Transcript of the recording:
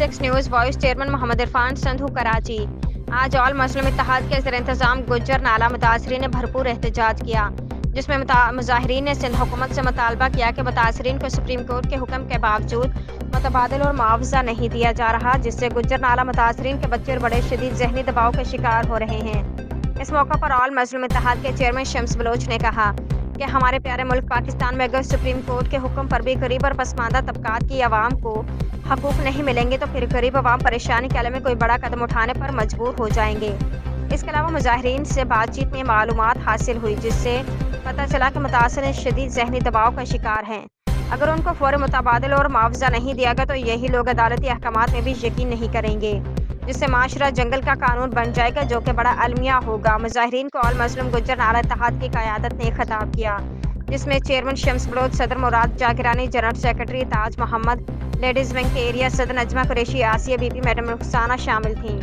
6 news voice chairman Mohammad Irfan Sandhu Karachi. आज all मुस्लिम इत्तेहाद के ज़ेर इंतज़ाम गुज्जर नाला मुतासरीन ने भरपूर एहतजाज किया, जिसमें मुजाहिरीन ने सिंध हुकूमत से मुतालबा किया कि मुतासरीन को सुप्रीम कोर्ट के हुक्म के बावजूद मुतबादिल और मुआवजा नहीं दिया जा रहा, जिससे गुज्जर नाला मुतासरीन के बच्चे और बड़े शदीद ज़हनी दबाव के शिकार हो रहे हैं। इस मौका पर ऑल मुस्लिम इत्तेहाद के चेयरमैन शम्स बलोच ने कहा कि हमारे प्यारे मुल्क पाकिस्तान में अगर सुप्रीम कोर्ट के हुक्म पर भी गरीब और पसमानदा तबकात की आवाम को हकूक नहीं मिलेंगे तो फिर गरीब आवाम परेशानी के आलम में कोई बड़ा कदम उठाने पर मजबूर हो जाएंगे। इसके अलावा मुजाहिरीन से बातचीत में मालूमात हासिल हुई, जिससे पता चला कि मुतासरीन शदीद ज़हनी दबाव का शिकार हैं। अगर उनको फौरी मुतबादल और मुआवजा नहीं दिया गया तो यही लोग अदालती अहकामात में भी यकीन नहीं करेंगे, जिससे माशरा जंगल का कानून बन जाएगा, जो कि बड़ा अलमिया होगा। मुजाहिरीन को ऑल मुस्लिम गुज्जर नाला इत्तेहाद की क़यादत ने खिताब किया, जिसमें चेयरमैन शम्स बलोच, सदर मुराद जाकिरानी, जनरल सेक्रेटरी ताज मोहम्मद, लेडीज़ विंग के एरिया सदर नजमा कुरैशी, आसिया बीबी, मैडम रुखसाना शामिल थीं।